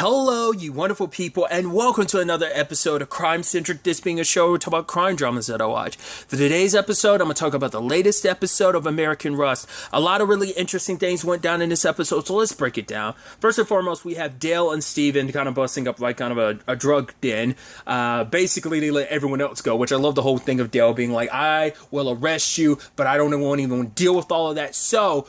Hello, you wonderful people, and welcome to another episode of Crime Centric, this being a show where we talk about crime dramas that I watch. For today's episode, I'm going to talk about the latest episode of American Rust. A lot of really interesting things went down in this episode, so let's break it down. First and foremost, we have Dale and Steven kind of busting up like kind of a drug den. Basically, they let everyone else go, which I love the whole thing of Dale being like, I will arrest you, but I don't even want to deal with all of that, so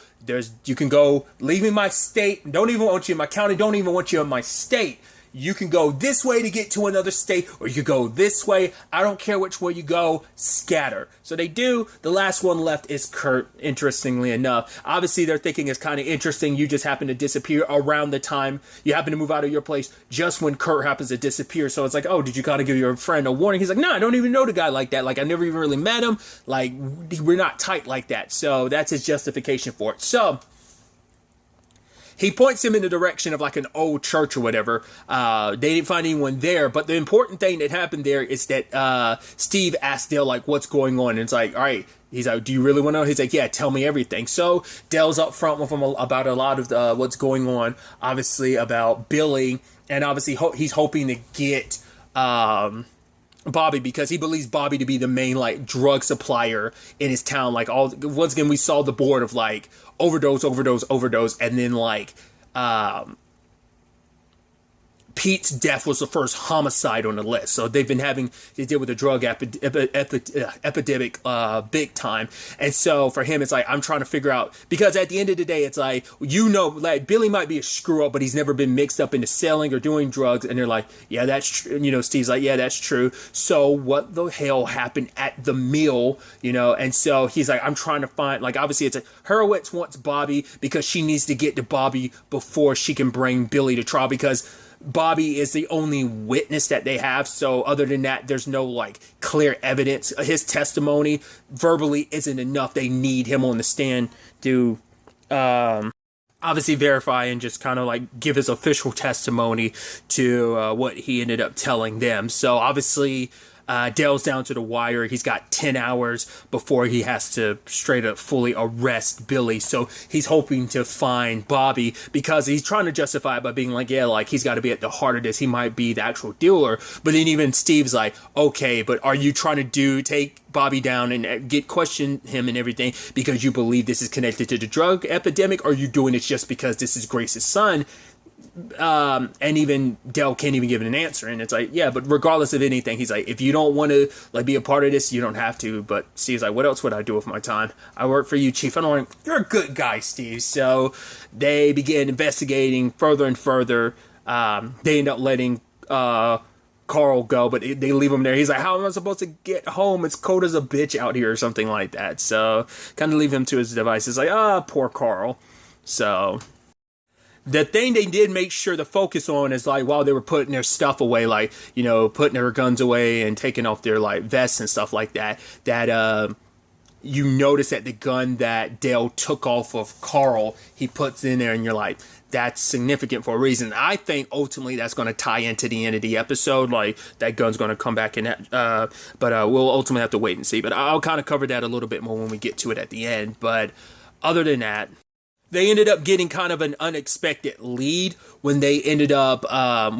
you can go, leaving my state, don't even want you in my county, don't even want you in my state. You can go this way to get to another state, or you can go this way. I don't care which way you go, scatter. So they do. The last one left is Kurt, interestingly enough. Obviously, their thinking is kind of interesting. You just happen to disappear around the time you happen to move out of your place just when Kurt happens to disappear. So it's like, oh, did you kind of give your friend a warning? He's like, no, I don't even know the guy like that. Like, I never even really met him. Like, we're not tight like that. So that's his justification for it. So he points him in the direction of like an old church or whatever. They didn't find anyone there, but the important thing that happened there is that Steve asked Dale like, what's going on? And it's like, all right. He's like, do you really want to know? He's like, yeah, tell me everything. So Dale's up front with him about a lot of what's going on, obviously about Billy, and obviously he's hoping to get Bobby, because he believes Bobby to be the main like drug supplier in his town. Like, once again, we saw the board of like overdose, and then like Pete's death was the first homicide on the list. So they've been having to deal with the drug epidemic big time. And so for him, it's like, I'm trying to figure out, because at the end of the day, it's like, like Billy might be a screw up, but he's never been mixed up into selling or doing drugs. And they're like, yeah, that's true. Steve's like, yeah, that's true. So what the hell happened at the meal? And so he's like, I'm trying to find, like, obviously it's Hurwitz wants Bobby because she needs to get to Bobby before she can bring Billy to trial, because Bobby is the only witness that they have. So other than that, there's no like clear evidence. His testimony verbally isn't enough. They need him on the stand to obviously verify and just kind of like give his official testimony to what he ended up telling them. So obviously Dale's down to the wire. He's got 10 hours before he has to straight up fully arrest Billy. So he's hoping to find Bobby, because he's trying to justify it by being like, yeah, like he's got to be at the heart of this. He might be the actual dealer. But then even Steve's like, okay, but are you trying to take Bobby down and question him and everything because you believe this is connected to the drug epidemic? Or are you doing it just because this is Grace's son? And even Dale can't even give it an answer, and it's like, yeah, but regardless of anything, he's like, if you don't want to like be a part of this, you don't have to. But Steve's like, what else would I do with my time? I work for you, Chief. I don't want. You're a good guy, Steve. So they begin investigating further and further. They end up letting Carl go, but they leave him there. He's like, how am I supposed to get home? It's cold as a bitch out here, or something like that. So kind of leave him to his devices. Like, poor Carl. So the thing they did make sure to focus on is like, while they were putting their stuff away, like, putting their guns away and taking off their like vests and stuff like that, you notice that the gun that Dale took off of Carl, he puts in there, and you're like, that's significant for a reason. I think ultimately that's going to tie into the end of the episode. Like, that gun's going to come back in that, but we'll ultimately have to wait and see. But I'll kind of cover that a little bit more when we get to it at the end. But other than that, they ended up getting kind of an unexpected lead when they ended up,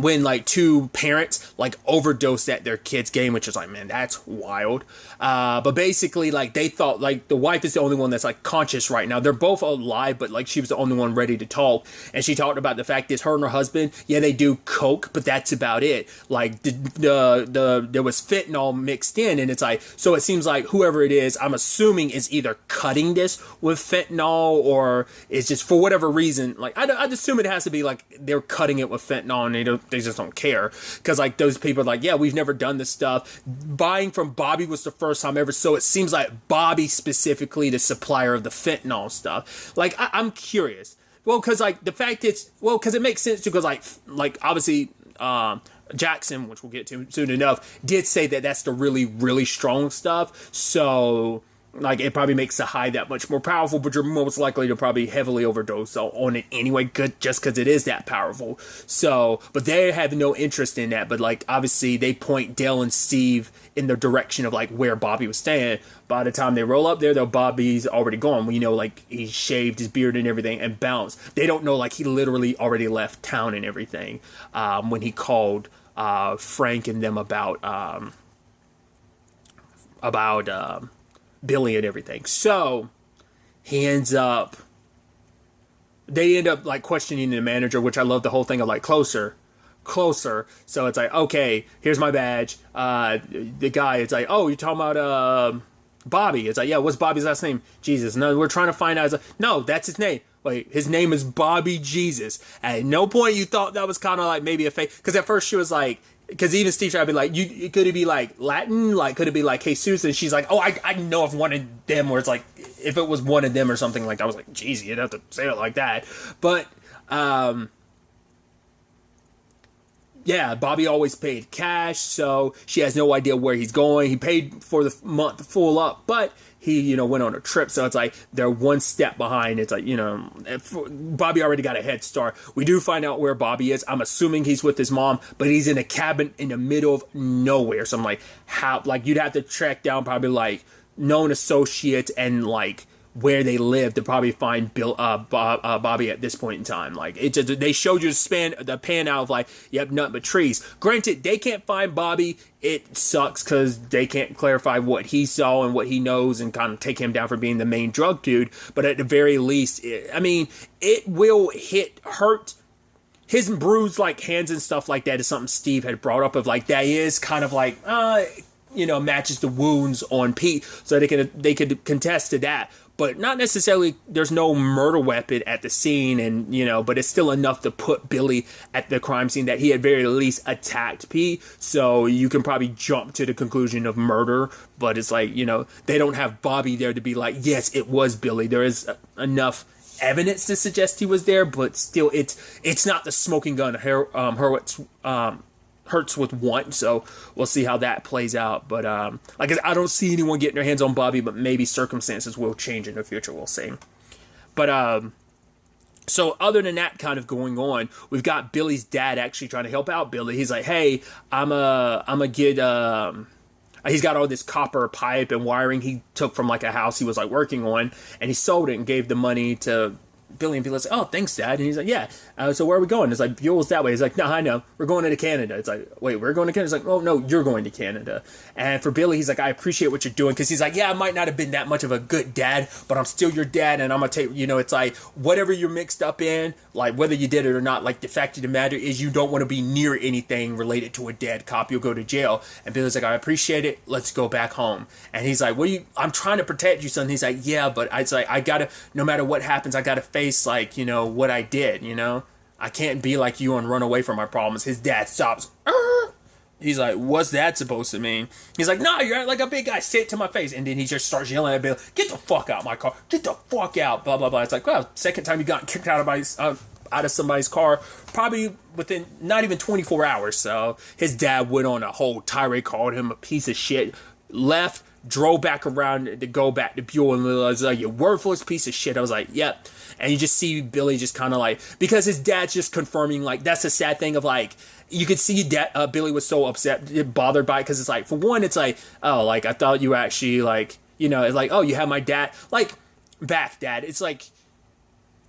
when like two parents like overdosed at their kid's game, which is like, man, that's wild. But basically, like, they thought like the wife is the only one that's like conscious right now. They're both alive, but like she was the only one ready to talk. And she talked about the fact that her and her husband, yeah, they do coke, but that's about it. Like there was fentanyl mixed in, and it's like, so it seems like whoever it is, I'm assuming, is either cutting this with fentanyl, or it's just for whatever reason. Like, I'd assume it has to be like they're cutting it with fentanyl and they just don't care, because like those people are like, yeah, we've never done this stuff. Buying from Bobby was the first time ever, so it seems like Bobby specifically the supplier of the fentanyl stuff. Like, I'm curious. Well, because like the fact it's, well, because it makes sense too, because like obviously Jackson, which we'll get to soon enough, did say that that's the really, really strong stuff. So like it probably makes the high that much more powerful, but you're most likely to probably heavily overdose on it anyway, good, just because it is that powerful. So, but they have no interest in that. But like obviously they point Dale and Steve in the direction of like where Bobby was staying. By the time they roll up there, though, Bobby's already gone. You know, like he shaved his beard and everything and bounced. They don't know like he literally already left town and everything when he called Frank and them about Billy and everything. So he ends up, they end up like questioning the manager, which I love the whole thing of like closer. So it's like, okay, here's my badge. The guy, it's like, oh, you're talking about Bobby. It's like, yeah, what's Bobby's last name? Jesus. No, we're trying to find out. It's like, no, that's his name. Wait, his name is Bobby Jesus. At no point you thought that was kind of like maybe a fake, because at first she was like, because even Steve tried to be like, could it be like Latin? Like, could it be like Jesus? And she's like, oh, I know if one of them, where it's like, if it was one of them or something like that. I was like, geez, you'd have to say it like that. But, yeah, Bobby always paid cash, so she has no idea where he's going. He paid for the month full up, but he, you know, went on a trip, so it's like they're one step behind. It's like, you know, Bobby already got a head start. We do find out where Bobby is. I'm assuming he's with his mom, but he's in a cabin in the middle of nowhere. So I'm like, how? Like, you'd have to track down probably like known associates and like where they live to probably find Bobby at this point in time. Like, it just, they showed you the pan out of like, yep, nothing but trees. Granted, they can't find Bobby. It sucks because they can't clarify what he saw and what he knows and kind of take him down for being the main drug dude. But at the very least, it will hurt. His bruised like hands and stuff like that is something Steve had brought up of like, that is kind of like, matches the wounds on Pete, so they could contest to that. But not necessarily, there's no murder weapon at the scene, and but it's still enough to put Billy at the crime scene that he at very least attacked Pete. So you can probably jump to the conclusion of murder, but it's like, they don't have Bobby there to be like, yes, it was Billy. There is enough evidence to suggest he was there, but still, it's not the smoking gun Hurts with one, so we'll see how that plays out. But I don't see anyone getting their hands on Bobby, but maybe circumstances will change in the future. We'll see. But so other than that kind of going on, we've got Billy's dad actually trying to help out Billy. He's like, hey, I'm a get he's got all this copper pipe and wiring he took from like a house he was like working on, and he sold it and gave the money to Billy, and Billy's like, oh, thanks, Dad. And he's like, yeah. So where are we going? It's like, Buell's that way. He's like, no, I know. We're going to Canada. It's like, wait, we're going to Canada? It's like, oh, no, you're going to Canada. And for Billy, he's like, I appreciate what you're doing. Because he's like, yeah, I might not have been that much of a good dad, but I'm still your dad. And I'm going to take, it's like, whatever you're mixed up in, like whether you did it or not, like the fact of the matter is you don't want to be near anything related to a dead cop. You'll go to jail. And Billy's like, I appreciate it. Let's go back home. And he's like, I'm trying to protect you, son. He's like, yeah, but it's like, I got to, no matter what happens, I got to face like, what I did, I can't be like you and run away from my problems. His dad stops. He's like, what's that supposed to mean? He's like, no, you're like a big guy. Say it to my face. And then he just starts yelling at Bill, get the fuck out of my car. Get the fuck out. Blah, blah, blah. It's like, well, second time you got kicked out of somebody's car, probably within not even 24 hours. So his dad went on a whole tirade, called him a piece of shit, left, drove back around to go back to Buell, and was like, you worthless piece of shit. I was like, yep. And you just see Billy just kind of like, because his dad's just confirming, like, that's a sad thing of like, you could see that Billy was so upset, bothered by it, because it's like, for one, it's like, oh, like, I thought you were actually like, it's like, oh, you have my dad, like, back, Dad. It's like,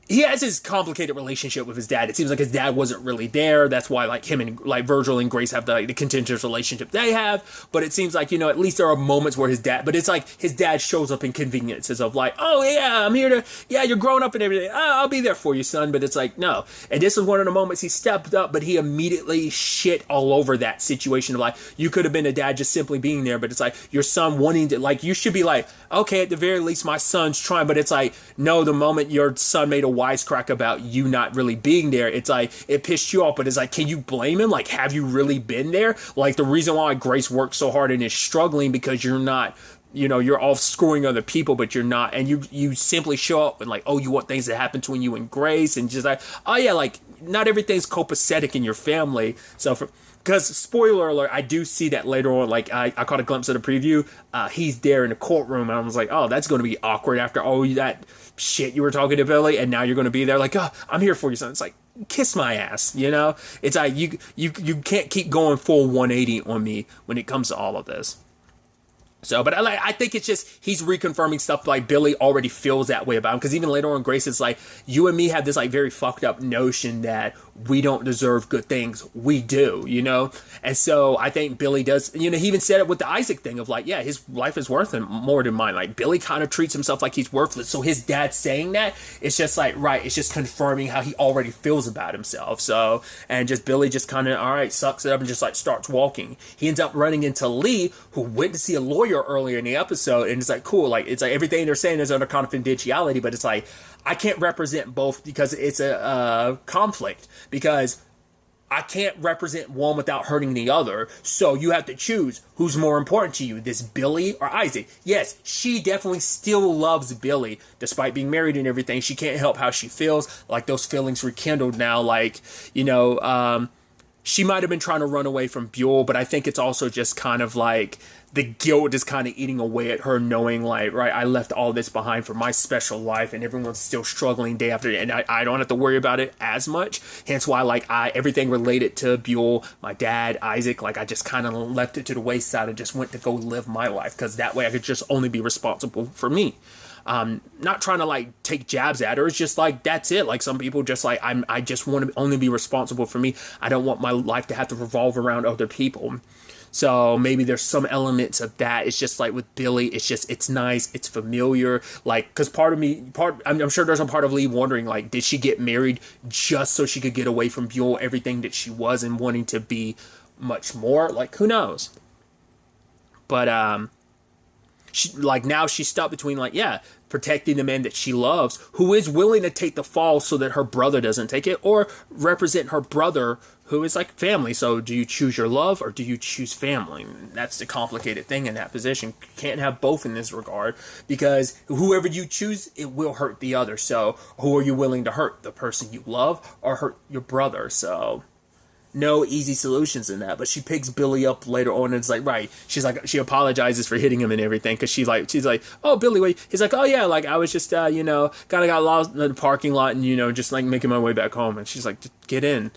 he has his complicated relationship with his dad. It seems like his dad wasn't really there. That's why, like, him and, like, Virgil and Grace have the contentious relationship they have. But it seems like, at least there are moments where his dad... But it's like his dad shows up in conveniences of, like, oh, yeah, I'm here to... Yeah, you're growing up and everything. Oh, I'll be there for you, son. But it's like, no. And this was one of the moments he stepped up, but he immediately shit all over that situation of, like, you could have been a dad just simply being there. But it's like, your son wanting to... Like, you should be like, okay, at the very least, my son's trying. But it's like, no, the moment your son made a wisecrack about you not really being there, it's like it pissed you off, but it's like, can you blame him? Like, have you really been there? Like, the reason why Grace works so hard and is struggling because you're not, you're off screwing other people, but you're not, and you simply show up and like, oh, you want things to happen between you and Grace, and just like, oh yeah, like not everything's copacetic in your family. So because spoiler alert, I do see that later on. Like I caught a glimpse of the preview. He's there in the courtroom, and I was like, oh, that's going to be awkward after all that shit you were talking to Billy, and now you're going to be there like, oh, I'm here for you, son. It's like, kiss my ass, you know? It's like you can't keep going full 180 on me when it comes to all of this. So, but I think it's just, he's reconfirming stuff like Billy already feels that way about him. Because even later on, Grace is like, you and me have this like very fucked up notion that we don't deserve good things. We do, you know? And so I think Billy does, you know, he even said it with the Isaac thing of like, yeah, his life is worth more than mine. Like Billy kind of treats himself like he's worthless. So his dad saying that, it's just like, right, it's just confirming how he already feels about himself. So, and just Billy just kind of, all right, sucks it up and just like starts walking. He ends up running into Lee, who went to see a lawyer earlier in the episode, and it's like, cool, like it's like everything they're saying is under confidentiality, but it's like, I can't represent both because it's a conflict, because I can't represent one without hurting the other. So you have to choose who's more important to you, this Billy or Isaac. Yes, she definitely still loves Billy despite being married and everything. She can't help how she feels. Like those feelings rekindled now. Like, you know, she might have been trying to run away from Buell, but I think it's also just kind of like the guilt is kind of eating away at her, knowing like, right, I left all this behind for my special life and everyone's still struggling day after day, and I don't have to worry about it as much. Hence why like everything related to Buell, my dad, Isaac, like I just kind of left it to the wayside and just went to go live my life, because that way I could just only be responsible for me. Not trying to like take jabs at her. It's just like, that's it. Like some people just like, I just want to only be responsible for me. I don't want my life to have to revolve around other people. So maybe there's some elements of that. It's just like with Billy, it's just, it's nice, it's familiar. Like, because I'm sure there's a part of Lee wondering, like, did she get married just so she could get away from Buell, everything that she was, and wanting to be much more? Like, who knows? But she, like, now she's stuck between like, yeah, protecting the man that she loves, who is willing to take the fall so that her brother doesn't take it, or represent her brother, who is like family. So do you choose your love or do you choose family? That's the complicated thing in that position. You can't have both in this regard, because whoever you choose, it will hurt the other. So who are you willing to hurt? The person you love or hurt your brother? So no easy solutions in that. But she picks Billy up later on, and it's like, right, she's like, she apologizes for hitting him and everything, because she's like, oh, Billy, wait. He's like, oh yeah, like I was just you know, kind of got lost in the parking lot and, you know, just like making my way back home. And she's like, just get in.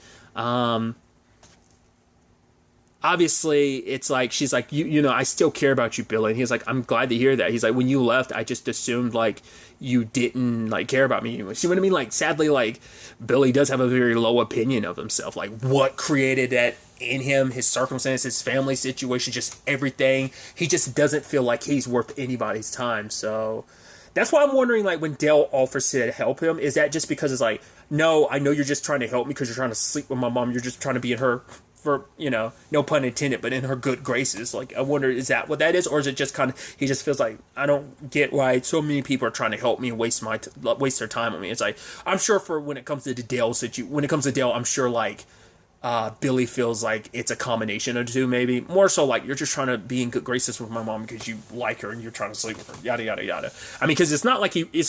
Obviously it's like, she's like, you know, I still care about you, Billy. And he's like, I'm glad to hear that. He's like, when you left, I just assumed like you didn't like care about me anymore. See what I mean? Like, sadly, like Billy does have a very low opinion of himself. Like what created that in him, his circumstances, his family situation, just everything. He just doesn't feel like he's worth anybody's time. So that's why I'm wondering, like, when Dale offers to help him, is that just because it's like, no, I know you're just trying to help me because you're trying to sleep with my mom. You're just trying to be in her, for, you know, no pun intended, but in her good graces. Like, I wonder, is that what that is? Or is it just kind of, he just feels like, I don't get why so many people are trying to help me and waste their time on me. It's like, I'm sure for when it comes to Dale, I'm sure like, Billy feels like it's a combination of the two, maybe. More so like, you're just trying to be in good graces with my mom because you like her and you're trying to sleep with her, yada, yada, yada. I mean, because it's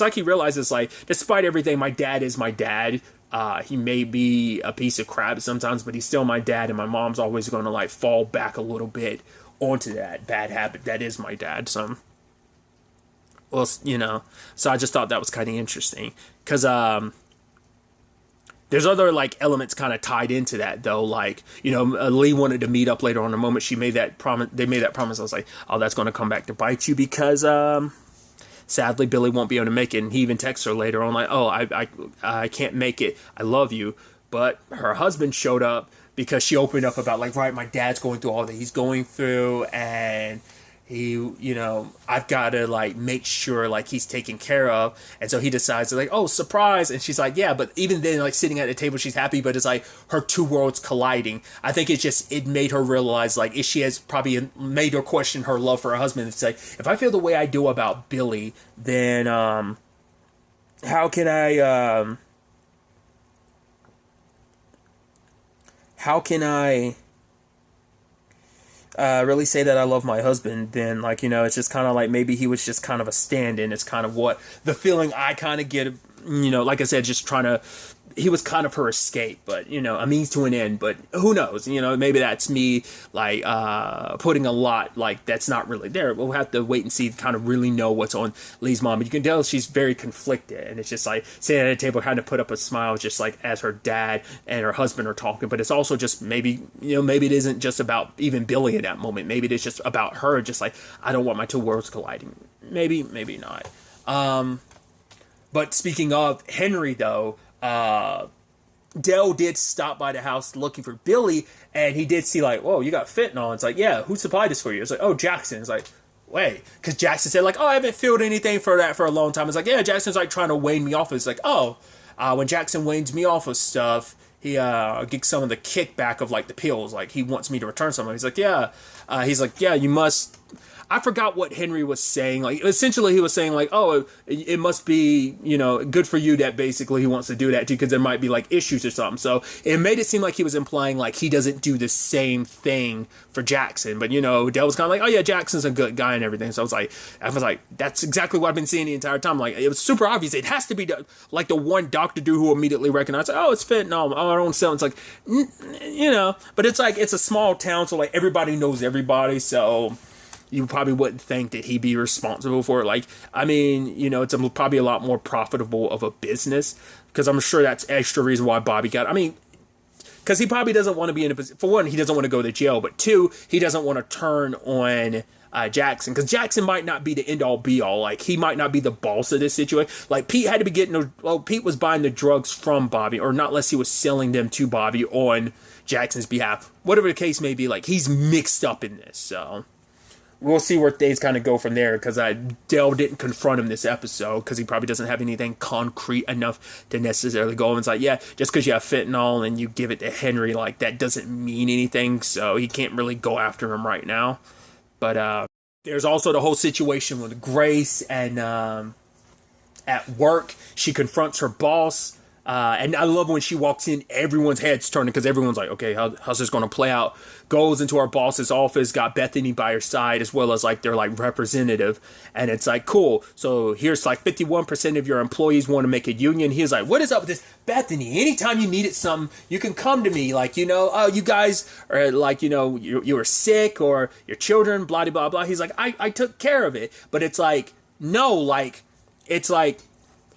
like he realizes, like, despite everything, my dad is my dad. He may be a piece of crap sometimes, but he's still my dad, and my mom's always going to, like, fall back a little bit onto that bad habit that is my dad. So, well, you know, so I just thought that was kind of interesting, because, there's other, like, elements kind of tied into that, though. Like, you know, Lee wanted to meet up later on. The moment she made that promise, they made that promise, I was like, oh, that's going to come back to bite you, because, sadly, Billy won't be able to make it. And he even texts her later on, like, oh, I can't make it. I love you. But her husband showed up because she opened up about, like, right, my dad's going through all that he's going through, and he, you know, I've got to, like, make sure, like, he's taken care of. And so he decides, like, oh, surprise. And she's like, yeah, but even then, like, sitting at the table, she's happy, but it's like her two worlds colliding. I think it made her realize, like, she has probably made her question her love for her husband. It's like, if I feel the way I do about Billy, then how can I really say that I love my husband? Then, like, you know, it's just kind of like, maybe he was just kind of a stand-in. It's kind of what the feeling I kind of get, you know, like I said, just trying to, he was kind of her escape, but you know, a means to an end. But who knows? You know, maybe that's me like putting a lot like that's not really there. We'll have to wait and see, kind of really know what's on Lee's mom. But you can tell she's very conflicted, and it's just like sitting at a table, kind of put up a smile, just like as her dad and her husband are talking. But it's also just maybe, you know, maybe it isn't just about even Billy at that moment. Maybe it's just about her, just like, I don't want my two worlds colliding. Maybe not. But speaking of Henry, though, Dell did stop by the house looking for Billy, and he did see like, whoa, you got fentanyl. It's like, yeah, who supplied this for you? It's like, oh, Jackson. It's like, wait, because Jackson said like, oh, I haven't filled anything for that for a long time. It's like, yeah, Jackson's like trying to wane me off. It's like, oh, when Jackson wanes me off of stuff, he gets some of the kickback of like the pills. Like he wants me to return some. He's like, yeah. He's like, yeah, you must. I forgot what Henry was saying. Like, essentially, he was saying, like, oh, it must be, you know, good for you that basically he wants to do that too, because there might be, like, issues or something. So it made it seem like he was implying, like, he doesn't do the same thing for Jackson. But, you know, Dell was kind of like, oh, yeah, Jackson's a good guy and everything. So I was like, that's exactly what I've been seeing the entire time. Like, it was super obvious. It has to be, the one Dr. Do who immediately recognized, oh, it's fentanyl. Oh, I don't sell. It's like, you know, but it's like, it's a small town, so, like, everybody knows everybody, so you probably wouldn't think that he'd be responsible for it. Like, I mean, you know, it's probably a lot more profitable of a business, because I'm sure that's extra reason why Bobby got, I mean, because he probably doesn't want to be in a position, for one, he doesn't want to go to jail, but two, he doesn't want to turn on Jackson, because Jackson might not be the end all be all. Like, he might not be the boss of this situation. Like, Pete had to be Pete was buying the drugs from Bobby, or not unless he was selling them to Bobby on Jackson's behalf. Whatever the case may be, like, he's mixed up in this, so we'll see where things kind of go from there, because Dell didn't confront him this episode, because he probably doesn't have anything concrete enough to necessarily go. And it's like, yeah, just because you have fentanyl and you give it to Henry, like, that doesn't mean anything, so he can't really go after him right now. But there's also the whole situation with Grace, and at work, she confronts her boss. And I love when she walks in, everyone's head's turning, because everyone's like, okay, how's this going to play out? Goes into our boss's office, got Bethany by her side, as well as like their like representative. And it's like, cool. So here's like 51% of your employees want to make a union. He's like, what is up with this? Bethany, anytime you needed something, you can come to me. Like, you know, oh, you guys are like, you know, you were sick, or your children, blah, blah, blah, blah. He's like, I took care of it. But it's like, no, like, it's like,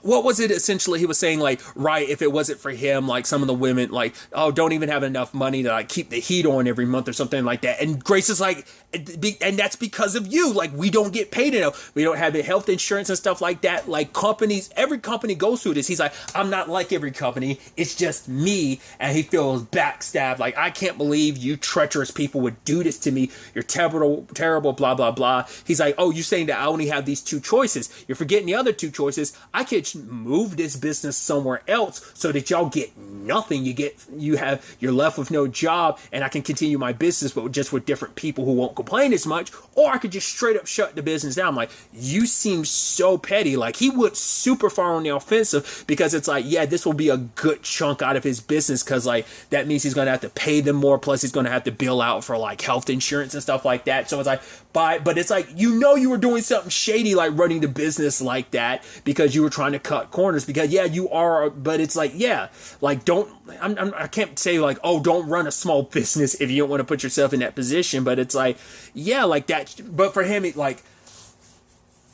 what was it essentially he was saying, like, right, if it wasn't for him, like, some of the women, like, oh, don't even have enough money to, like, keep the heat on every month or something like that. And Grace is like, and that's because of you. Like, we don't get paid enough. We don't have the health insurance and stuff like that. Like, companies, every company goes through this. He's like, I'm not like every company. It's just me. And he feels backstabbed. Like, I can't believe you treacherous people would do this to me. You're terrible, terrible, blah, blah, blah. He's like, oh, you're saying that I only have these two choices. You're forgetting the other two choices. I could move this business somewhere else so that y'all get nothing. You're left with no job, and I can continue my business, but just with different people who won't complain as much. Or I could just straight up shut the business down. I'm like, you seem so petty. Like, he went super far on the offensive, because it's like, yeah, this will be a good chunk out of his business, because like that means he's gonna have to pay them more, plus he's gonna have to bill out for like health insurance and stuff like that. So it's like, but it's like, you know, you were doing something shady, like running the business like that, because you were trying to cut corners, because yeah, you are, but it's like, yeah, like, I can't say like, oh, don't run a small business if you don't want to put yourself in that position, but it's like, yeah, like that. But for him, it like,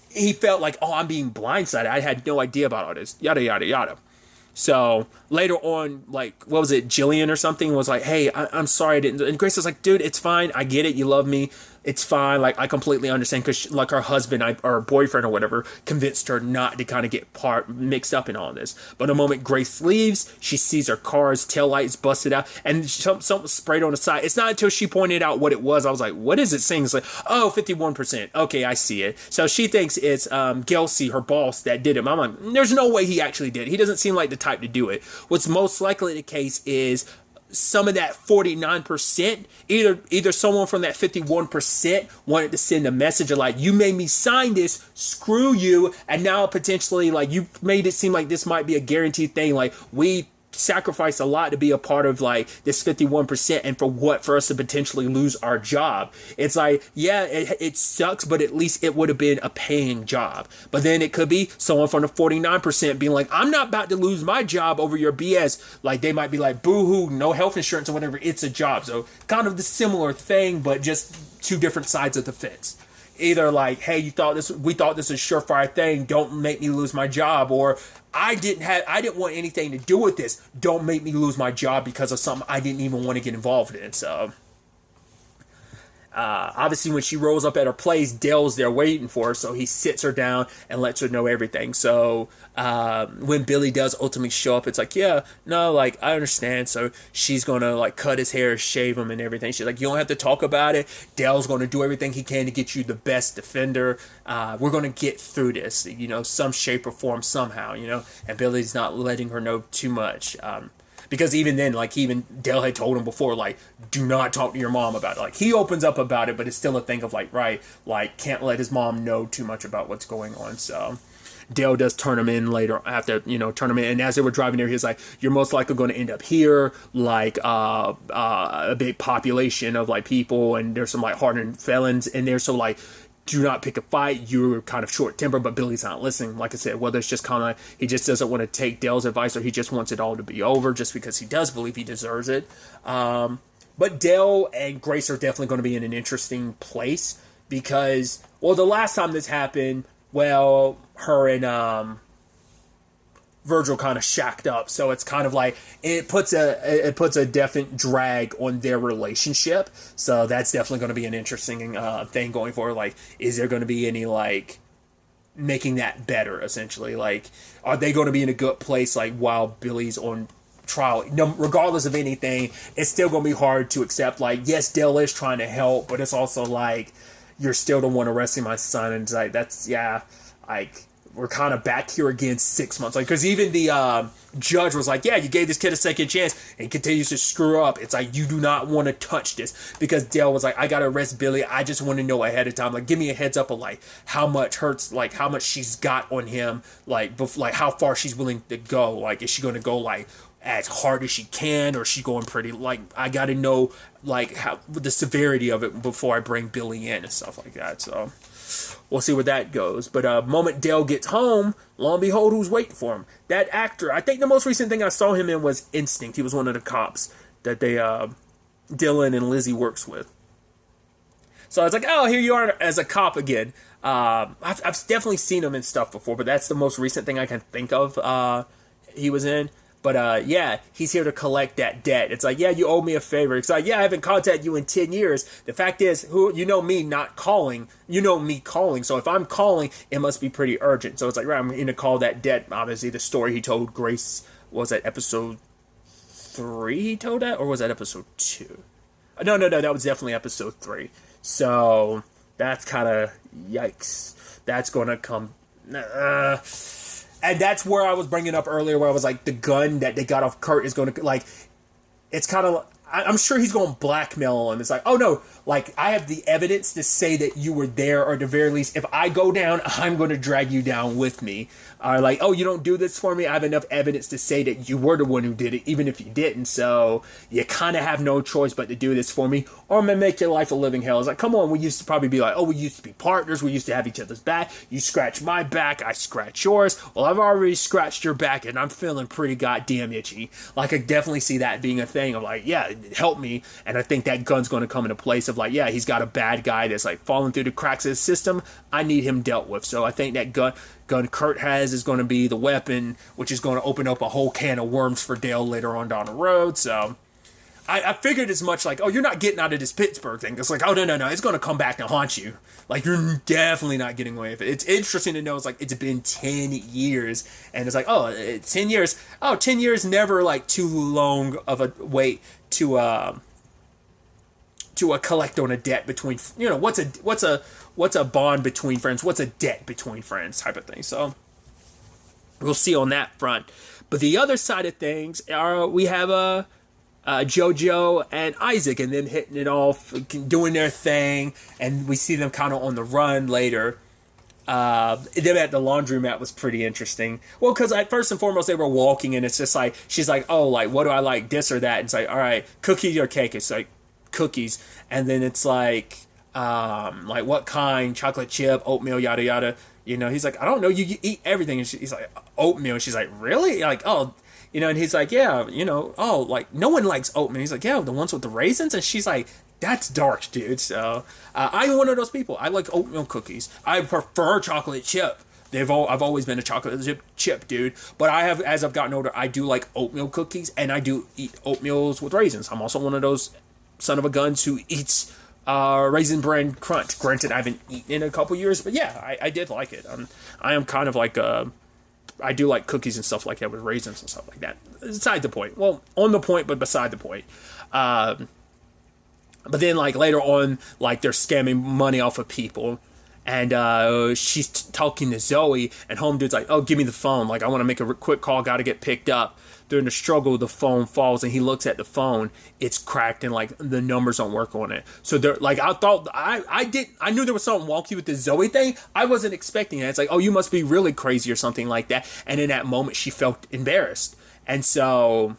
he felt like, oh, I'm being blindsided. I had no idea about all this, yada, yada, yada. So later on, like, what was it, Jillian or something was like, hey, I'm sorry I didn't. And Grace was like, dude, it's fine. I get it. You love me. It's fine. Like, I completely understand, because like her husband or boyfriend or whatever convinced her not to kind of get mixed up in all this. But the moment Grace leaves, she sees her car's taillights busted out, and something sprayed on the side. It's not until she pointed out what it was, I was like, what is it saying? It's like, oh, 51%. Okay, I see it. So she thinks it's Gelsey, her boss, that did it. I'm like, there's no way he actually did it. He doesn't seem like the type to do it. What's most likely the case is some of that 49%, either someone from that 51% wanted to send a message of like, you made me sign this, screw you, and now potentially like you made it seem like this might be a guaranteed thing, like we sacrificed a lot to be a part of like this 51%, and for what? For us to potentially lose our job. It's like, yeah, it sucks, but at least it would have been a paying job. But then it could be someone from the 49% being like, I'm not about to lose my job over your BS. Like, they might be like, boo-hoo, no health insurance or whatever, it's a job. So kind of the similar thing, but just two different sides of the fence. Either like, hey, we thought this was a surefire thing, don't make me lose my job, or I didn't want anything to do with this, don't make me lose my job because of something I didn't even want to get involved in. So obviously when she rolls up at her place, Dale's there waiting for her, so he sits her down and lets her know everything. So when Billy does ultimately show up, it's like, yeah, no, like, I understand. So she's gonna like cut his hair, shave him and everything. She's like, you don't have to talk about it. Dale's gonna do everything he can to get you the best defender. We're gonna get through this, you know, some shape or form, somehow, you know. And Billy's not letting her know too much. Because even then, like, even Dale had told him before, like, do not talk to your mom about it. Like, he opens up about it, but it's still a thing of, like, right, like, can't let his mom know too much about what's going on. So Dale does turn him in later, after, you know, turn him in. And as they were driving there, he's like, you're most likely going to end up here, like, a big population of, like, people, and there's some, like, hardened felons in there. So, like, do not pick a fight. You're kind of short-tempered, but Billy's not listening. Like I said, whether it's just kind of, he just doesn't want to take Dale's advice, or he just wants it all to be over just because he does believe he deserves it. But Dale and Grace are definitely going to be in an interesting place because, well, the last time this happened, well, her and Virgil kind of shacked up, so it's kind of like it puts a definite drag on their relationship. So that's definitely going to be an interesting thing going forward. Like, is there going to be any like making that better? Essentially, like, are they going to be in a good place? Like, while Billy's on trial, no, regardless of anything, it's still going to be hard to accept. Like, yes, Dale is trying to help, but it's also like you're still the one arresting my son, and it's like that's like. We're kind of back here again 6 months. Like, because even the judge was like, yeah, you gave this kid a second chance and he continues to screw up. It's like, you do not want to touch this. Because Dale was like, I got to arrest Billy. I just want to know ahead of time. Like, give me a heads up of, like, how much hurts, like, how much she's got on him. Like, like how far she's willing to go. Like, is she going to go, like, as hard as she can, or is she going pretty, like, I got to know, like, how the severity of it before I bring Billy in and stuff like that. So we'll see where that goes. But moment Dale gets home, lo and behold, who's waiting for him? That actor. I think the most recent thing I saw him in was Instinct. He was one of the cops that they Dylan and Lizzie works with. So I was like, oh, here you are as a cop again. I've definitely seen him in stuff before, but that's the most recent thing I can think of he was in. But, yeah, he's here to collect that debt. It's like, yeah, you owe me a favor. It's like, yeah, I haven't contacted you in 10 years. The fact is, you know me not calling. You know me calling. So if I'm calling, it must be pretty urgent. So it's like, right, I'm going to call that debt. Obviously, the story he told Grace, was that episode 3 he told that? Or was that episode 2? No, that was definitely episode 3. So that's kind of, yikes. That's going to come... And that's where I was bringing up earlier, where I was like, the gun that they got off Kurt is going to, like, it's kind of, I'm sure he's going to blackmail him. It's like, oh no, like, I have the evidence to say that you were there, or at the very least, if I go down, I'm going to drag you down with me. Or like, oh, you don't do this for me? I have enough evidence to say that you were the one who did it, even if you didn't. So you kind of have no choice but to do this for me, or I'm going to make your life a living hell. It's like, come on, we used to probably be like, oh, we used to be partners. We used to have each other's back. You scratch my back, I scratch yours. Well, I've already scratched your back, and I'm feeling pretty goddamn itchy. Like, I definitely see that being a thing of like, yeah, help me. And I think that gun's going to come into place of like, yeah, he's got a bad guy that's like falling through the cracks of the system. I need him dealt with. So I think that gun Kurt has is going to be the weapon, which is going to open up a whole can of worms for Dale later on down the road. So I figured as much, like, oh, you're not getting out of this Pittsburgh thing. It's like, oh, no, it's going to come back and haunt you. Like, you're definitely not getting away with it. It's interesting to know, it's like, it's been 10 years, and it's like, oh, 10 years. Oh, 10 years never, like, too long of a wait to collect on a debt between, you know, what's a bond between friends? What's a debt between friends type of thing? So we'll see on that front. But the other side of things are, we have Jojo and Isaac, and them hitting it off, doing their thing, and we see them kind of on the run later. Them at the laundromat was pretty interesting. Well, because first and foremost, they were walking, and it's just like, she's like, oh, like, what do I like, this or that? And it's like, all right, cookie or cake? It's like, cookies. And then it's like what kind? Chocolate chip, oatmeal, yada, yada. You know, he's like, I don't know, you eat everything. And he's like, oatmeal. And she's like, really? Like, oh, you know, and he's like, yeah, you know, oh, like, no one likes oatmeal. He's like, yeah, the ones with the raisins. And she's like, that's dark, dude. So I'm one of those people. I like oatmeal cookies. I prefer chocolate chip. I've always been a chocolate chip dude. But as I've gotten older, I do like oatmeal cookies, and I do eat oatmeals with raisins. I'm also one of those son of a guns who eats Raisin Bran Crunch. Granted, I haven't eaten in a couple years, but yeah, I did like it. I am kind of like I do like cookies and stuff like that with raisins and stuff like that. Beside the point. Well, on the point, but beside the point. But then, like, later on, like, they're scamming money off of people. And she's talking to Zoe, and home dude's like, oh, give me the phone. Like, I want to make a quick call, got to get picked up. During the struggle, the phone falls, and he looks at the phone. It's cracked, and, like, the numbers don't work on it. So, they're like, I thought, I knew there was something wonky with the Zoe thing. I wasn't expecting it. It's like, oh, you must be really crazy or something like that. And in that moment, she felt embarrassed. And so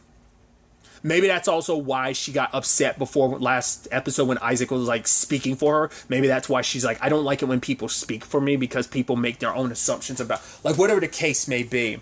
maybe that's also why she got upset before last episode when Isaac was like speaking for her. Maybe that's why she's like, I don't like it when people speak for me, because people make their own assumptions about, like, whatever the case may be.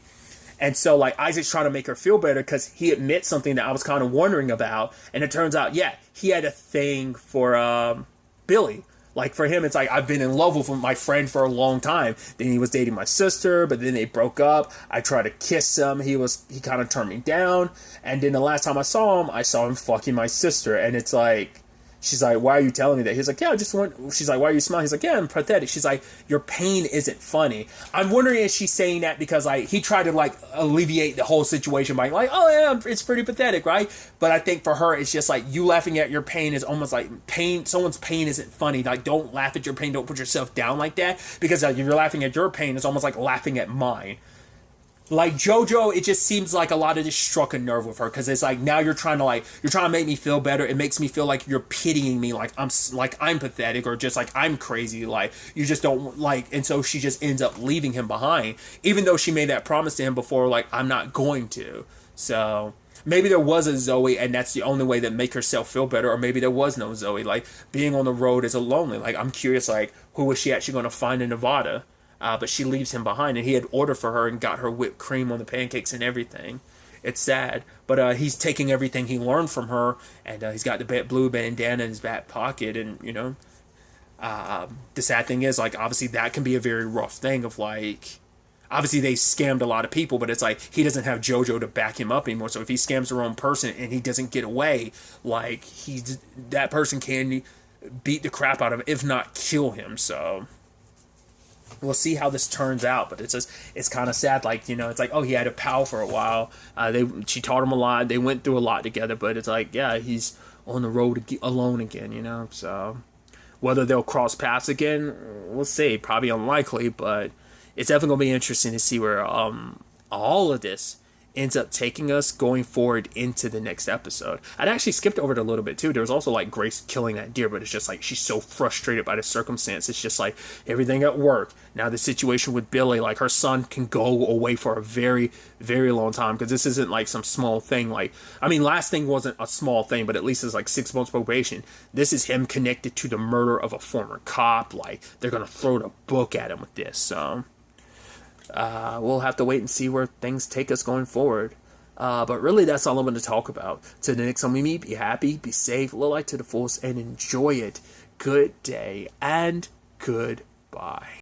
And so, like, Isaac's trying to make her feel better because he admits something that I was kind of wondering about. And it turns out, yeah, he had a thing for Billy. Like, for him, it's like, I've been in love with my friend for a long time. Then he was dating my sister, but then they broke up. I tried to kiss him. He kind of turned me down. And then the last time I saw him fucking my sister. And it's like, she's like, why are you telling me that? He's like, yeah, I just want, she's like, why are you smiling? He's like, yeah, I'm pathetic. She's like, your pain isn't funny. I'm wondering if she's saying that because, like, he tried to, like, alleviate the whole situation by, like, oh, yeah, it's pretty pathetic, right? But I think for her, it's just, like, you laughing at your pain is almost like someone's pain isn't funny. Like, don't laugh at your pain. Don't put yourself down like that. Because if you're laughing at your pain, it's almost like laughing at mine. Like, Jojo, it just seems like a lot of this struck a nerve with her, because it's like, now you're trying to make me feel better. It makes me feel like you're pitying me, like I'm pathetic, or just like I'm crazy, like you just don't like. And so she just ends up leaving him behind, even though she made that promise to him before, like, I'm not going to. So maybe there was a Zoe, and that's the only way that make herself feel better, or maybe there was no Zoe. Like, being on the road is a lonely. Like, I'm curious, like, who was she actually going to find in Nevada? But she leaves him behind, and he had ordered for her and got her whipped cream on the pancakes and everything. It's sad, but he's taking everything he learned from her, and he's got the blue bandana in his back pocket, and, you know, the sad thing is, like, obviously that can be a very rough thing of, like, obviously they scammed a lot of people, but it's like, he doesn't have Jojo to back him up anymore, so if he scams the wrong person and he doesn't get away, like, that person can beat the crap out of him, if not kill him, so we'll see how this turns out. But it's kind of sad. Like, you know, it's like, oh, he had a pal for a while. She taught him a lot. They went through a lot together. But it's like, yeah, he's on the road alone again, you know. So whether they'll cross paths again, we'll see. Probably unlikely, but it's definitely going to be interesting to see where all of this ends up taking us going forward into the next episode. I'd actually skipped over it a little bit too. There was also, like, Grace killing that deer, but it's just like she's so frustrated by the circumstance. It's just like everything at work. Now the situation with Billy, like, her son can go away for a very, very long time, because this isn't like some small thing. Like, I mean, last thing wasn't a small thing, but at least it's like 6 months probation. This is him connected to the murder of a former cop. Like, they're gonna throw the book at him with this. So we'll have to wait and see where things take us going forward. But really, that's all I'm going to talk about. Till the next time we meet, be happy, be safe, live life to the fullest, and enjoy it. Good day, and goodbye.